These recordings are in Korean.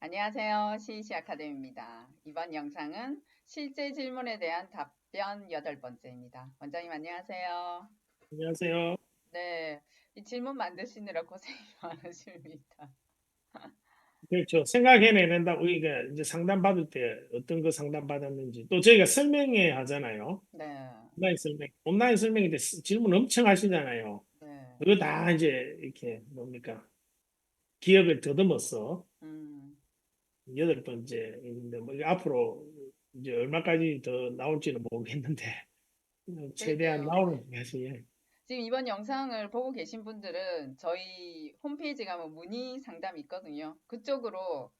안녕하세요. 시이시 아카데미입니다. 이번 영상은 실제 질문에 대한 답변 8번째입니다. 원장님 안녕하세요. 안녕하세요. 네, 이 질문 만드시느라 고생이 많으십니다. 그렇죠. 생각해내는다. 우리가 이제 상담 받을 때 어떤 거 상담 받았는지 또 저희가 설명회 하잖아요. 네, 온라인 설명회 때 질문 엄청 하시잖아요. 네, 그거 다 이제 이렇게 뭡니까? 기억을 더듬어서 음, 8번째인데 뭐 이게 앞으로 이제 얼마까지 더 나올지는 모르겠는데 최대한 그러게요. 나오는 것이 지금 이번 영상을 보고 계신 분들은 저희 홈페이지 가면 문의 상담이 있거든요. 그쪽으로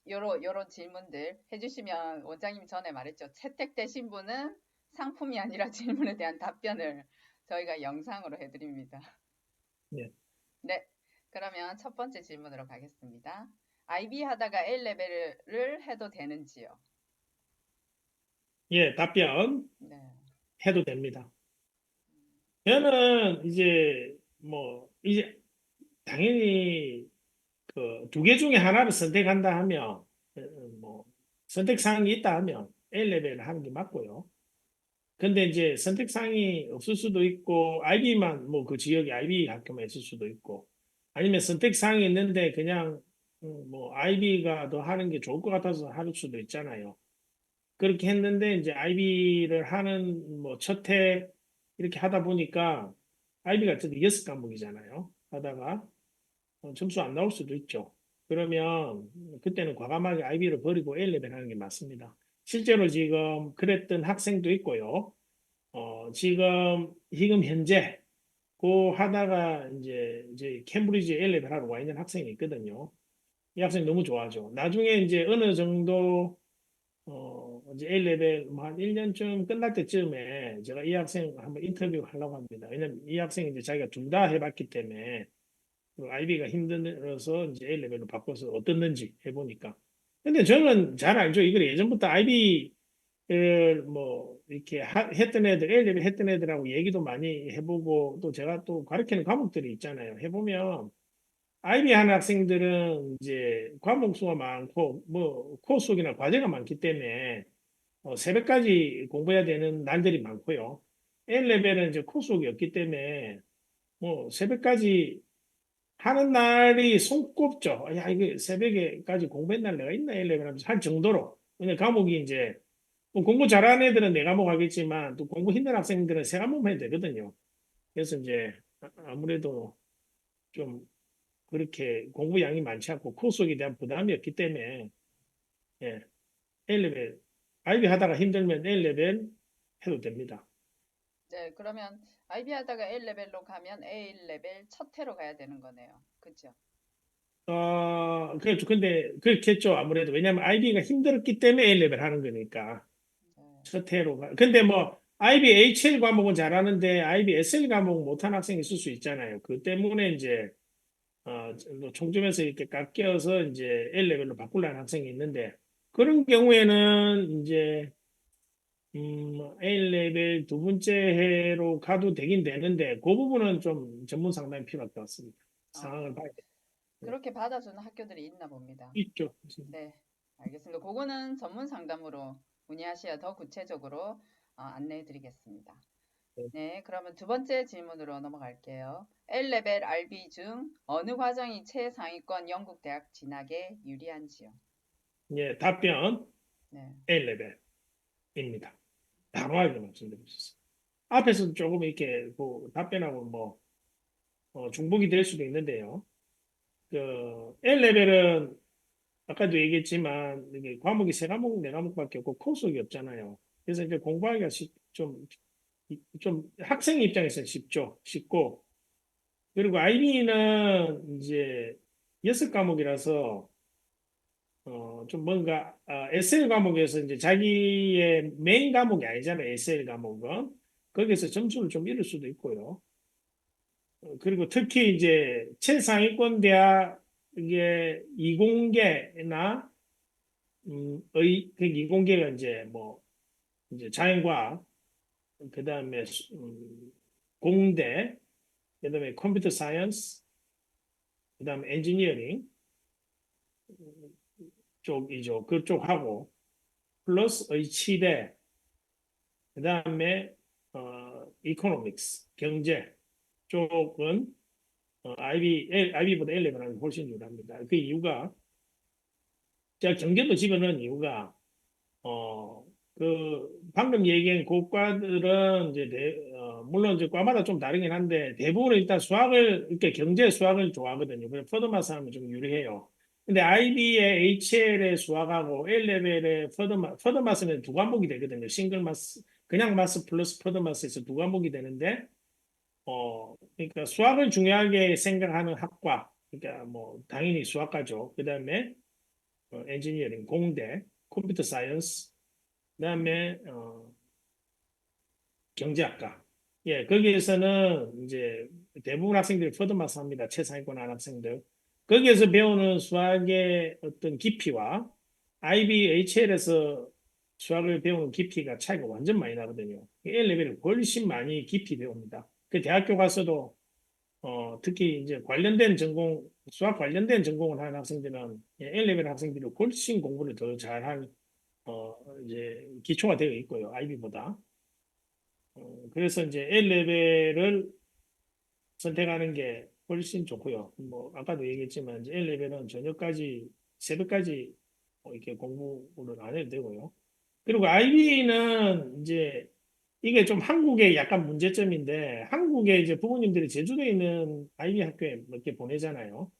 요런 질문들 해주시면 원장님 전에 말했죠. 채택되신 분은 상품이 아니라 질문에 대한 답변을 저희가 영상으로 해드립니다. 예, 네. 그러면 첫 번째 질문으로 가겠습니다. IB 하다가 A레벨을 해도 되는지요? 예, 답변 네. 해도 됩니다. 저는 이제 뭐 이제 당연히 그 두 개 중에 하나를 선택한다 하면 뭐 선택 사항이 있다 하면 A레벨을 하는 게 맞고요. 근데 이제 선택 사항이 없을 수도 있고 IB만 뭐 그 지역에 IB 학교만 있을 수도 있고 아니면 선택 사항이 있는데 그냥 뭐 IB가 더 하는 게 좋을 것 같아서 할 수도 있잖아요. 그렇게 했는데 이제 IB를 하는 뭐 첫해 이렇게 하다 보니까 IB가 어쨌든 6과목이잖아요. 하다가 점수 안 나올 수도 있죠. 그러면 그때는 과감하게 IB를 버리고 A레벨 하는 게 맞습니다. 실제로 지금 그랬던 학생도 있고요. 지금 현재 그 하다가 이제 캠브리지 A레벨 하러 와 있는 학생이 있거든요. 이 학생 너무 좋아하죠. 나중에 이제 어느 정도 이제 A레벨 뭐한 1년쯤 끝날 때쯤에 제가 이 학생 한번 인터뷰 하려고 합니다. 왜냐면 이 학생이 이제 자기가 둘 다 해봤기 때문에 IB가 힘들어서 이제 A레벨로 바꿔서 어떻는지 해보니까. 근데 저는 잘 알죠. 이걸 예전부터 IB를 뭐 이렇게 했던 애들, A레벨 했던 애들하고 얘기도 많이 해보고 또 제가 또 가르치는 과목들이 있잖아요. 해보면 IB 하는 학생들은 이제 과목 수가 많고 뭐 코스속이나 과제가 많기 때문에 새벽까지 공부해야 되는 날들이 많고요. A레벨은 이제 코스속이 없기 때문에 뭐 새벽까지 하는 날이 손꼽죠. 야, 이게 새벽에까지 공부했날 내가 있나? 이러면 하면서 할 정도로. 그냥 과목이 이제, 뭐 공부 잘하는 애들은 네 과목 하겠지만, 또 공부 힘든 학생들은 세 과목 해도 되거든요. 그래서 이제, 아무래도 좀 그렇게 공부 양이 많지 않고, 코스에 대한 부담이 없기 때문에, 예, A레벨, IB 하다가 힘들면 A레벨 해도 됩니다. 네, 그러면 IB 하다가 A레벨로 가면 A레벨 첫 해로 가야 되는 거네요. 그죠? 그렇죠. 근데 그렇겠죠. 아무래도. 왜냐면 IB가 힘들었기 때문에 A레벨 하는 거니까. 네. 서태로 가. 근데 뭐 IB HL 과목은 잘하는데 IB SL 과목 못한 학생이 있을 수 있잖아요. 그 때문에 이제 뭐 총점에서 이렇게 깎여서 이제 L 레벨로 바꾸려는 학생이 있는데 그런 경우에는 이제 A 레벨 두 번째 해로 가도 되긴 되는데 그 부분은 좀 전문 상담이 필요할 것 같습니다. 상황을 아, 봐야 돼. 네. 그렇게 받아주는 학교들이 있나 봅니다. 있죠. 네, 알겠습니다. 그거는 전문 상담으로 문의하셔야 더 구체적으로 안내해 드리겠습니다. 네. 네, 그러면 두 번째 질문으로 넘어갈게요. L레벨 RB 중 어느 과정이 최상위권 영국 대학 진학에 유리한지요? 예, 답변 네, A 레벨입니다. 단호하게 말씀드리겠습니다. 앞에서 조금 이렇게 그 답변하고 뭐 중복이 될 수도 있는데요. 그 L레벨은 아까도 얘기했지만 이게 과목이 세 과목, 네 과목밖에 없고 코스가 없잖아요. 그래서 이제 공부하기가 좀 학생 입장에서는 쉽고 그리고 IB는 이제 6과목이라서 좀 뭔가 SL 과목에서 이제 자기의 메인 과목이 아니잖아요. SL 과목은 거기서 점수를 좀 잃을 수도 있고요. 그리고 특히 이제 최상위권 대학의 이공계나 그 이공계가 이제 뭐 이제 자연과학, 그다음에 공대, 그다음에 컴퓨터 사이언스, 그다음에 엔지니어링 쪽이죠. 그쪽하고 플러스 의치대, 그다음에 이코노믹스, 경제 쪽은 IB보다 L레벨은 훨씬 유리합니다. 그 이유가 제가 경제도 집어넣은 이유가 방금 얘기한 고과들은 이제 물론 이제 과마다 좀 다르긴 한데 대부분 일단 수학을 이렇게 경제 수학을 좋아하거든요. 그래서 퍼드마스 하면 좀 유리해요. 근데 IB의 HL의 수학하고 L레벨의 퍼드마스는 두 과목이 되거든요. 싱글 마스, 그냥 마스 플러스 퍼드마스에서 두 과목이 되는데 그러니까 수학을 중요하게 생각하는 학과, 그러니까 뭐 당연히 수학과죠. 그다음에 엔지니어링, 공대, 컴퓨터 사이언스, 그다음에 경제학과. 예, 거기에서는 이제 대부분 학생들이 퍼드마스 합니다. 최상위권 한 학생들. 거기에서 배우는 수학의 어떤 깊이와 IB, HL에서 수학을 배우는 깊이가 차이가 완전 많이 나거든요. L레벨을 훨씬 많이 깊이 배웁니다. 그 대학교 가서도 특히 이제 관련된 전공, 수학 관련된 전공을 하는 학생들은 L레벨 학생들이 훨씬 공부를 더 잘할 이제 기초가 되어 있고요. IB보다. 그래서 이제 L레벨을 선택하는 게 훨씬 좋고요. 뭐 아까도 얘기했지만 이제 L레벨은 저녁까지 새벽까지 이렇게 공부를 안 해도 되고요. 그리고 IB는 이제 이게 좀 한국의 약간 문제점인데 한국에 이제 부모님들이 제주도에 있는 IB 학교에 이렇게 보내잖아요.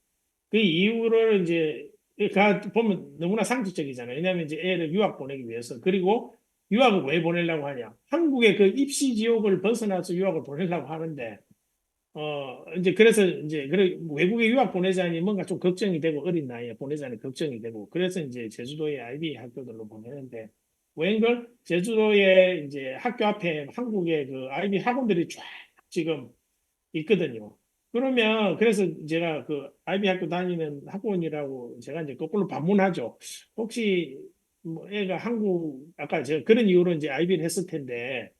그 이유를 이제 가 보면 너무나 상투적이잖아요. 왜냐하면 이제 애를 유학 보내기 위해서. 그리고 유학을 왜 보내려고 하냐? 한국의 그 입시 지옥을 벗어나서 유학을 보내려고 하는데 이제 그래서 이제 그래 외국에 유학 보내자니 뭔가 좀 걱정이 되고 어린 나이에 보내자니 걱정이 되고 그래서 이제 제주도의 IB 학교들로 보내는데 웬걸 제주도에 이제 학교 앞에 한국의 그 IB 학원들이 쫙 지금 있거든요. 그러면 그래서 제가 그 IB 학교 다니는 학원이라고 제가 이제 거꾸로 반문하죠. 혹시 뭐 애가 한국 아까 제가 그런 이유로 이제 IB를 했을 텐데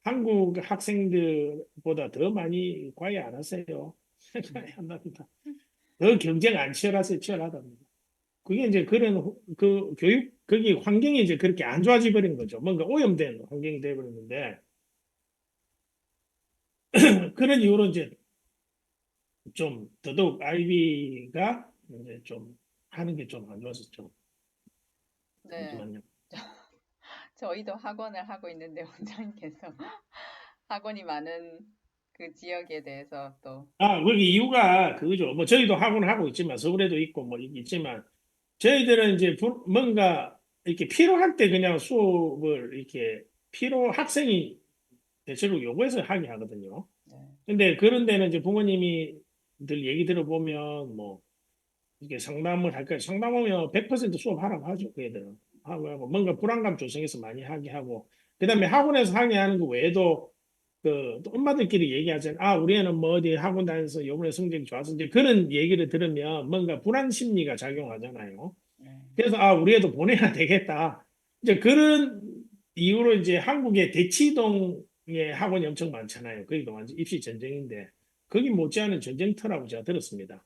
한국 학생들보다 더 많이 과외 안 하세요. 과외 한답니다. 더 경쟁 안 치열하세요. 치열하답니다. 그게 이제 그런 그 교육 거기 환경이 이제 그렇게 안 좋아져 버린 거죠. 뭔가 오염된 환경이 돼 버렸는데 그런 이유로 이제 좀 더더욱 아이비가 이제 좀 하는 게 좀 안 좋았었죠. 네. 잠시만요. 저희도 학원을 하고 있는데 원장님께서 학원이 많은 그 지역에 대해서 또, 거기 이유가 그거죠. 뭐 저희도 학원을 하고 있지만 서울에도 있고 뭐 있지만 저희들은 이제 뭔가 이렇게 필요할 때 그냥 수업을 이렇게 필요 학생이 대체로 요구해서 하게 하거든요. 네. 근데 그런 데는 이제 부모님이 늘 얘기 들어보면 뭐 이게 상담을 할까요? 상담하면 100% 수업하라고 하죠. 그 애들은. 하고 뭔가 불안감 조성해서 많이 하게 하고 그다음에 학원에서 하게 하는 거 외에도 또 엄마들끼리 얘기하잖아요. 우리 애는 뭐 어디 학원 다녀서 이번에 성적이 좋아서 이제 그런 얘기를 들으면 뭔가 불안 심리가 작용하잖아요. 네. 그래서 우리 애도 보내야 되겠다. 이제 그런 이유로 이제 한국에 대치동에 학원이 엄청 많잖아요. 거기도 완전 입시 전쟁인데 거기 못지않은 전쟁터라고 제가 들었습니다.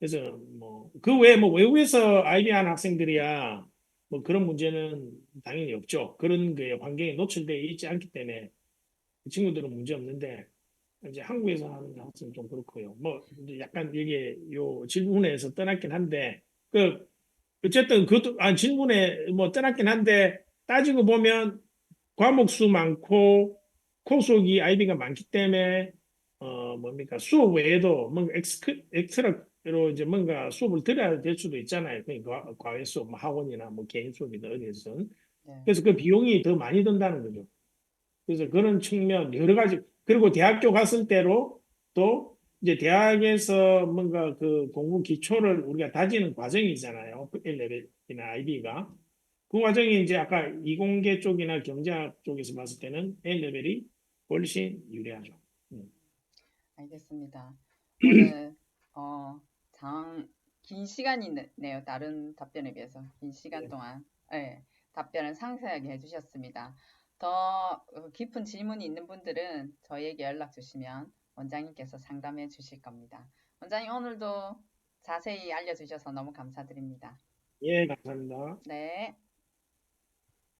그래서 뭐 그 외에 뭐 외국에서 아이비한 학생들이야 뭐 그런 문제는 당연히 없죠. 그런 게 환경에 노출되어 있지 않기 때문에 그 친구들은 문제 없는데 이제 한국에서 하는 학생은 좀 그렇고요. 뭐 이제 약간 이게 요 질문에서 떠났긴 한데 그 어쨌든 그것도 질문에 뭐 떠났긴 한데 따지고 보면 과목 수 많고 코스옥이 아이비가 많기 때문에 뭡니까 수업 외에도 뭔가 엑스트라로 이제 뭔가 수업을 들어야 될 수도 있잖아요. 그러니까 과외 수업, 뭐 학원이나 뭐 개인 수업이나 어디에든 네. 그래서 그 비용이 더 많이 든다는 거죠. 그래서 그런 측면 여러 가지 그리고 대학교 갔을 때로 또 이제 대학에서 뭔가 그 공부 기초를 우리가 다지는 과정이잖아요. 1레벨이나 IB가. 그 과정이 이제 아까 이공계 쪽이나 경제학 쪽에서 봤을 때는 A레벨이 훨씬 유리하죠. 음. 알겠습니다. 오늘 어, 긴 시간이 네요. 다른 답변에 비해서 긴 시간 네. 동안 네, 답변을 상세하게 해주셨습니다. 더 깊은 질문이 있는 분들은 저희에게 연락 주시면 원장님께서 상담해 주실 겁니다. 원장님 오늘도 자세히 알려주셔서 너무 감사드립니다. 예, 감사합니다. 네.